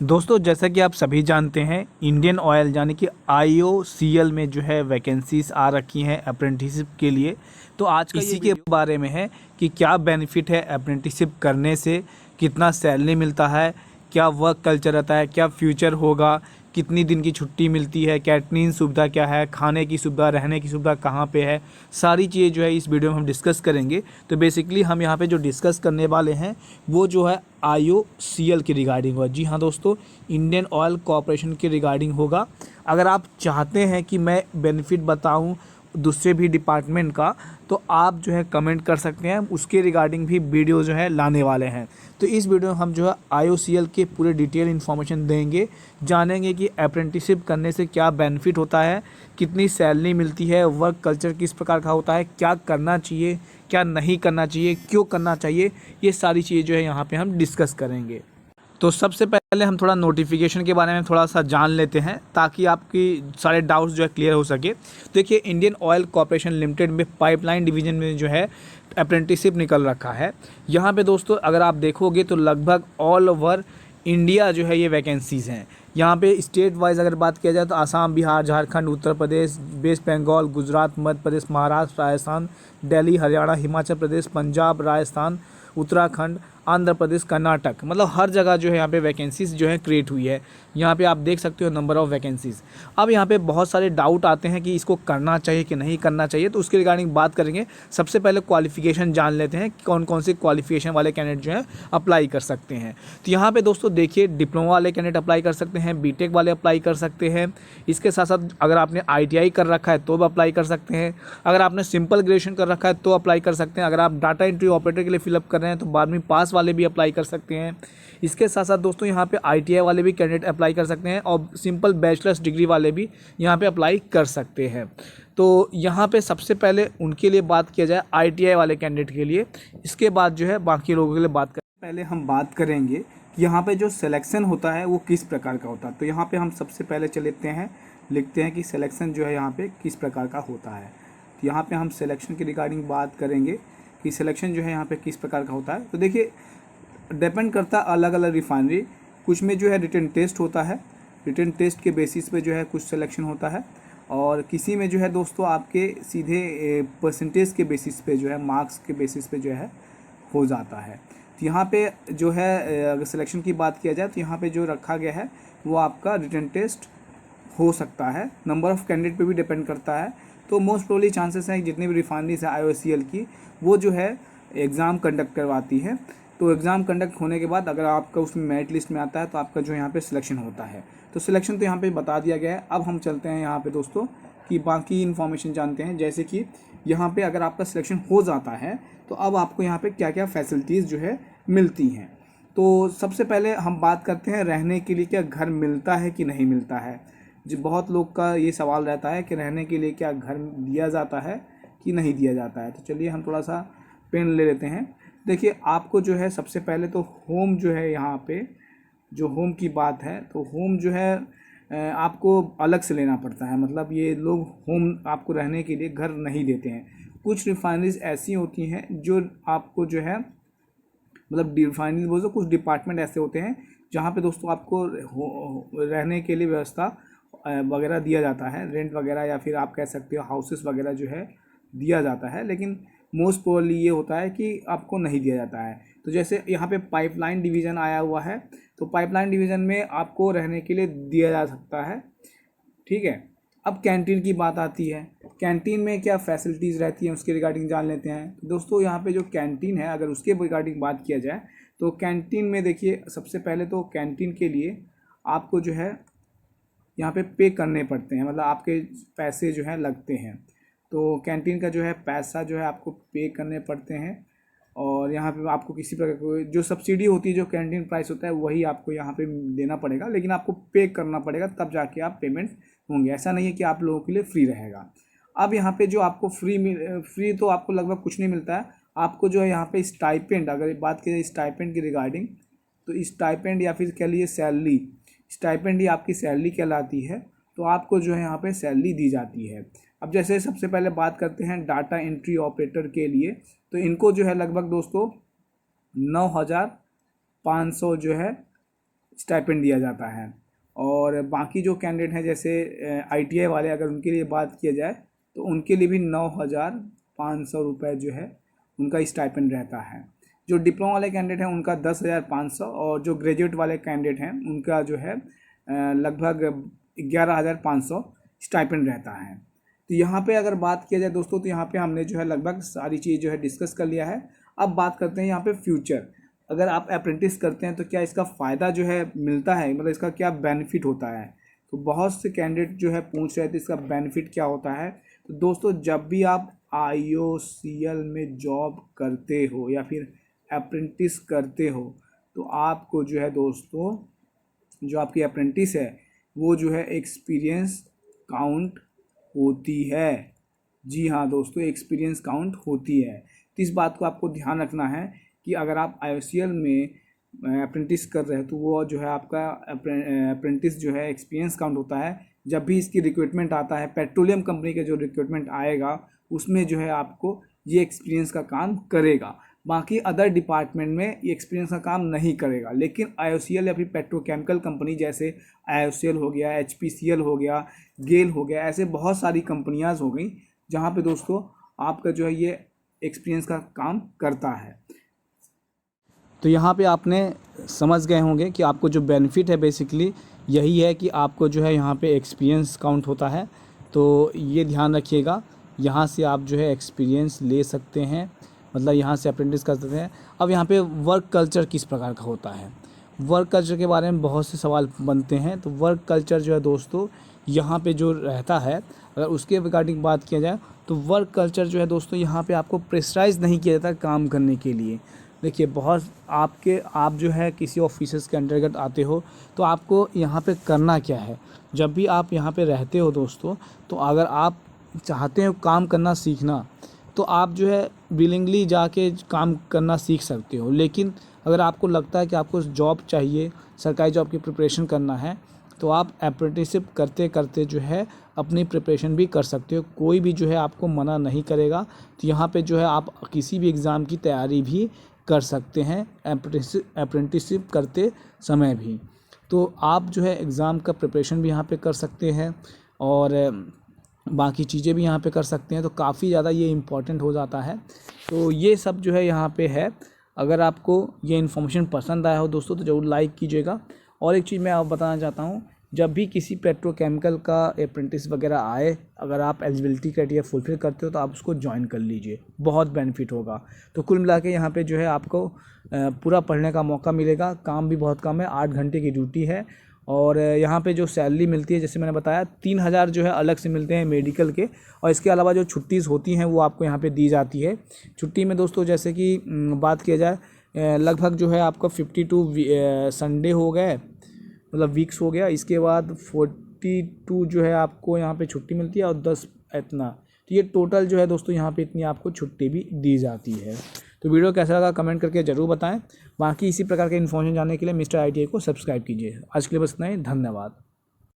दोस्तों, जैसा कि आप सभी जानते हैं, इंडियन ऑयल यानी कि आईओसीएल में जो है वैकेंसीज आ रखी हैं अप्रेंटिसशिप के लिए। तो आज का इसी के बारे में है कि क्या बेनिफिट है अप्रेंटिसशिप करने से, कितना सैलरी मिलता है, क्या वर्क कल्चर रहता है, क्या फ्यूचर होगा, कितनी दिन की छुट्टी मिलती है, कैंटीन सुविधा क्या है, खाने की सुविधा, रहने की सुविधा कहाँ पे है, सारी चीज़ें जो है इस वीडियो में हम डिस्कस करेंगे। तो बेसिकली हम यहाँ पे जो डिस्कस करने वाले हैं वो जो है आईओसीएल की रिगार्डिंग होगा। जी हाँ दोस्तों, इंडियन ऑयल कॉरपोरेशन के रिगार्डिंग होगा। अगर आप चाहते हैं कि मैं बेनिफिट बताऊं दूसरे भी डिपार्टमेंट का, तो आप जो है कमेंट कर सकते हैं, उसके रिगार्डिंग भी वीडियो जो है लाने वाले हैं। तो इस वीडियो में हम जो है आईओसीएल के पूरे डिटेल इन्फॉर्मेशन देंगे, जानेंगे कि अप्रेंटिसशिप करने से क्या बेनिफिट होता है, कितनी सैलरी मिलती है, वर्क कल्चर किस प्रकार का होता है, क्या करना चाहिए, क्या नहीं करना चाहिए, क्यों करना चाहिए, ये सारी चीज़ें जो है यहाँ पे हम डिस्कस करेंगे। तो सबसे पहले हम थोड़ा नोटिफिकेशन के बारे में थोड़ा सा जान लेते हैं, ताकि आपकी सारे डाउट्स जो है क्लियर हो सके। देखिए, इंडियन ऑयल कॉरपोरेशन लिमिटेड में पाइपलाइन डिवीजन में जो है अप्रेंटिसशिप निकल रखा है। यहाँ पे दोस्तों अगर आप देखोगे तो लगभग ऑल ओवर इंडिया जो है ये वैकेंसीज़ हैं। यहाँ पे स्टेट वाइज अगर बात किया जाए तो आसाम, बिहार, झारखंड, उत्तर प्रदेश, वेस्ट बंगाल, गुजरात, मध्य प्रदेश, महाराष्ट्र, राजस्थान, दिल्ली, हरियाणा, हिमाचल प्रदेश, पंजाब, राजस्थान, उत्तराखंड, आंध्र प्रदेश, कर्नाटक, मतलब हर जगह जो है यहाँ पे वैकेंसीज जो है क्रिएट हुई है। यहाँ पे आप देख सकते हो नंबर ऑफ़ वैकेंसीज़। अब यहाँ पे बहुत सारे डाउट आते हैं कि इसको करना चाहिए कि नहीं करना चाहिए, तो उसके रिगार्डिंग बात करेंगे। सबसे पहले क्वालिफिकेशन जान लेते हैं कि कौन कौन से क्वालिफिकेशन वाले कैंडिडेट जो है अप्लाई कर सकते हैं। तो यहाँ पे दोस्तों देखिए, डिप्लोमा वाले कैंडिडेट अप्लाई कर सकते हैं, बीटेक वाले अप्लाई कर सकते हैं। इसके साथ साथ अगर आपने आईटीआई कर रखा है तो भी अप्लाई कर सकते हैं। अगर आपने सिंपल ग्रेजुएशन कर रखा है तो अप्लाई कर सकते हैं। अगर आप डाटा एंट्री ऑपरेटर के लिए फिलअप कर रहे हैं तो 12वीं पास वाले भी अप्लाई कर सकते हैं। इसके साथ साथ दोस्तों यहाँ पे आईटीआई वाले भी कैंडिडेट अप्लाई कर सकते हैं, और सिंपल बैचलर्स डिग्री वाले भी यहाँ पे अप्लाई कर सकते हैं। तो यहाँ पे सबसे पहले उनके लिए बात किया जाए, आईटीआई वाले कैंडिडेट के लिए। इसके बाद जो है बाकी लोगों के लिए बात करें। पहले हम बात करेंगे कि यहाँ पे जो सिलेक्शन होता है वो किस प्रकार का होता है। तो यहाँ पे हम सबसे पहले चलते हैं, लिखते हैं कि सिलेक्शन जो है यहाँ पे किस प्रकार का होता है। तो यहाँ पे हम सिलेक्शन के रिगार्डिंग बात करेंगे कि सिलेक्शन जो है यहाँ पे किस प्रकार का होता है। तो देखिए, डिपेंड करता है अलग अलग रिफाइनरी। कुछ में जो है रिटन टेस्ट होता है, रिटन टेस्ट के बेसिस पे जो है कुछ सिलेक्शन होता है, और किसी में जो है दोस्तों आपके सीधे परसेंटेज के बेसिस पे जो है, मार्क्स के बेसिस पे जो है हो जाता है। तो यहाँ पे जो है अगर सिलेक्शन की बात किया जाए तो यहाँ पे जो रखा गया है वो आपका रिटन टेस्ट हो सकता है। नंबर ऑफ़ कैंडिडेट पे भी डिपेंड करता है। तो मोस्ट प्रोबेबली चांसेस हैं जितनी भी रिफाइनरीज है आईओसीएल की, वो जो है एग्ज़ाम कंडक्ट करवाती है। तो एग्ज़ाम कंडक्ट होने के बाद अगर आपका उसमें मेरिट लिस्ट में आता है तो आपका जो यहाँ पे सिलेक्शन होता है। तो सिलेक्शन तो यहाँ पे बता दिया गया है। अब हम चलते हैं यहाँ पे दोस्तों कि बाकी इन्फॉर्मेशन जानते हैं। जैसे कि यहाँ पे अगर आपका सिलेक्शन हो जाता है तो अब आपको यहाँ पे क्या क्या फैसिलिटीज़ जो है मिलती हैं। तो सबसे पहले हम बात करते हैं रहने के लिए क्या घर मिलता है कि नहीं मिलता है। जो बहुत लोग का ये सवाल रहता है कि रहने के लिए क्या घर दिया जाता है कि नहीं दिया जाता है। तो चलिए हम थोड़ा सा पेन ले लेते हैं। देखिए, आपको जो है सबसे पहले तो होम जो है, यहाँ पे जो होम की बात है तो होम जो है आपको अलग से लेना पड़ता है। मतलब ये लोग होम आपको रहने के लिए घर नहीं देते हैं। कुछ रिफाइनरीज ऐसी होती हैं जो आपको जो है, मतलब रिफाइनरी बोल दो, कुछ डिपार्टमेंट ऐसे होते हैं जहाँ पे दोस्तों आपको रहने के लिए व्यवस्था वगैरह दिया जाता है, रेंट वगैरह, या फिर आप कह सकते हो हाउसेस वगैरह जो है दिया जाता है। लेकिन मोस्ट प्रोबेबली ये होता है कि आपको नहीं दिया जाता है। तो जैसे यहाँ पे पाइपलाइन डिवीज़न आया हुआ है, तो पाइपलाइन डिवीज़न में आपको रहने के लिए दिया जा सकता है, ठीक है। अब कैंटीन की बात आती है, कैंटीन में क्या फैसिलिटीज़ रहती हैं उसके रिगार्डिंग जान लेते हैं। तो दोस्तों यहाँ पे जो कैंटीन है, अगर उसके रिगार्डिंग बात किया जाए तो कैंटीन में देखिए, सबसे पहले तो कैंटीन के लिए आपको जो है यहाँ पे पे करने पड़ते हैं, मतलब आपके पैसे जो है लगते हैं। तो कैंटीन का जो है पैसा जो है आपको पे करने पड़ते हैं, और यहाँ पे आपको किसी प्रकार की जो सब्सिडी होती है, जो कैंटीन प्राइस होता है, वही आपको यहाँ पे देना पड़ेगा। लेकिन आपको पे करना पड़ेगा, तब जाके आप पेमेंट होंगे। ऐसा नहीं है कि आप लोगों के लिए फ्री रहेगा। अब यहाँ पे जो आपको फ्री तो आपको लगभग कुछ नहीं मिलता है। आपको जो है यहाँ पे स्टाइपेंड, अगर बात की जाए स्टाइपेंड की रिगार्डिंग, तो स्टाइपेंड या फिर कह लीजिए सैलरी, स्टाइपेंड ही आपकी सैलरी कहलाती है। तो आपको जो है यहाँ पे सैलरी दी जाती है। अब जैसे सबसे पहले बात करते हैं डाटा एंट्री ऑपरेटर के लिए, तो इनको जो है लगभग दोस्तों 9,500 जो है स्टाइपेंड दिया जाता है। और बाकी जो कैंडिडेट हैं जैसे ITI वाले, अगर उनके लिए बात किया जाए तो उनके लिए भी 9,500 रुपये जो है उनका स्टाइपेंड रहता है। जो डिप्लोमा वाले कैंडिडेट हैं उनका 10,500, और जो ग्रेजुएट वाले कैंडिडेट हैं उनका जो है लगभग 11,500 स्टाइपेंड रहता है। तो यहाँ पे अगर बात किया जाए दोस्तों, तो यहाँ पे हमने जो है लगभग सारी चीज़ जो है डिस्कस कर लिया है। अब बात करते हैं यहाँ पे फ्यूचर। अगर आप अप्रेंटिस करते हैं तो क्या इसका फ़ायदा जो है मिलता है, मतलब इसका क्या बेनिफिट होता है। तो बहुत से कैंडिडेट जो है पूछ रहे थे इसका बेनिफिट क्या होता है। तो दोस्तों, जब भी आप IOCL में जॉब करते हो या फिर अप्रेंटिस करते हो, तो आपको जो है दोस्तों, जो आपकी अप्रेंटिस है वो जो है एक्सपीरियंस काउंट होती है। जी हाँ दोस्तों, एक्सपीरियंस काउंट होती है। तो इस बात को आपको ध्यान रखना है कि अगर आप IOCL में अप्रेंटिस कर रहे हैं तो वो जो है आपका अप्रेंटिस जो है एक्सपीरियंस काउंट होता है। जब भी इसकी रिक्रूटमेंट आता है, पेट्रोलियम कंपनी का जो रिक्रूटमेंट आएगा उसमें जो है आपको ये एक्सपीरियंस का काम करेगा। बाकी अदर डिपार्टमेंट में ये एक्सपीरियंस का काम नहीं करेगा। लेकिन IOCL या फिर पेट्रोकेमिकल कंपनी जैसे IOCL हो गया, HPCL हो गया, गेल हो गया, ऐसे बहुत सारी कंपनियां हो गई जहां पे दोस्तों आपका जो है ये एक्सपीरियंस का काम करता है। तो यहाँ पे आपने समझ गए होंगे कि आपको जो बेनिफिट है बेसिकली यही है कि आपको जो है यहाँ पे एक्सपीरियंस काउंट होता है। तो ये ध्यान रखिएगा, यहाँ से आप जो है एक्सपीरियंस ले सकते हैं, मतलब यहाँ से अप्रेंटिस कर सकते हैं। अब यहाँ पे वर्क कल्चर किस प्रकार का होता है, वर्क कल्चर के बारे में बहुत से सवाल बनते हैं। तो वर्क कल्चर जो है दोस्तों यहाँ पे जो रहता है, अगर उसके रिगार्डिंग बात किया जाए तो वर्क कल्चर जो है दोस्तों यहाँ पे आपको प्रेशराइज नहीं किया जाता काम करने के लिए। देखिए, बहुत आप जो है किसी ऑफिसर्स के अंतर्गत आते हो तो आपको यहाँ पे करना क्या है। जब भी आप यहाँ पे रहते हो दोस्तों, तो अगर आप चाहते हो काम करना सीखना, तो आप जो है विलिंगली जाके काम करना सीख सकते हो। लेकिन अगर आपको लगता है कि आपको जॉब चाहिए, सरकारी जॉब की प्रिपरेशन करना है, तो आप अप्रेंटिसशिप करते करते जो है अपनी प्रिपरेशन भी कर सकते हो। कोई भी जो है आपको मना नहीं करेगा। तो यहाँ पे जो है आप किसी भी एग्ज़ाम की तैयारी भी कर सकते हैं अप्रेंटिसशिप करते समय भी। तो आप जो है एग्ज़ाम का प्रिपरेशन भी यहाँ पे कर सकते हैं और बाकी चीज़ें भी यहाँ पे कर सकते हैं। तो काफ़ी ज़्यादा ये इम्पॉर्टेंट हो जाता है। तो ये सब जो है यहाँ पे है। अगर आपको ये इन्फॉर्मेशन पसंद आया हो दोस्तों तो ज़रूर लाइक कीजिएगा। और एक चीज़ मैं आप बताना चाहता हूँ, जब भी किसी पेट्रोकेमिकल का अप्रेंटिस वगैरह आए, अगर आप एलिजिबिलिटी क्राइटेरिया फुलफिल करते हो तो आप उसको ज्वाइन कर लीजिए, बहुत बेनिफिट होगा। तो कुल मिला के यहाँ पे जो है आपको पूरा पढ़ने का मौका मिलेगा। काम भी बहुत कम है, 8 घंटे की ड्यूटी है। और यहाँ पे जो सैलरी मिलती है, जैसे मैंने बताया, 3,000 जो है अलग से मिलते हैं मेडिकल के। और इसके अलावा जो छुट्टीज़ होती हैं वो आपको यहाँ पे दी जाती है। छुट्टी में दोस्तों जैसे कि बात किया जाए, लगभग जो है आपका 52 संडे हो गए, मतलब वीक्स हो गया। इसके बाद 42 जो है आपको यहाँ पे छुट्टी मिलती है और 10 इतना। तो ये टोटल जो है दोस्तों यहाँ पे इतनी आपको छुट्टी भी दी जाती है। तो वीडियो कैसा लगा कमेंट करके ज़रूर बताएं। बाकी इसी प्रकार के इन्फॉर्मेशन जानने के लिए मिस्टर ITI को सब्सक्राइब कीजिए। आज के लिए बस इतना ही, धन्यवाद।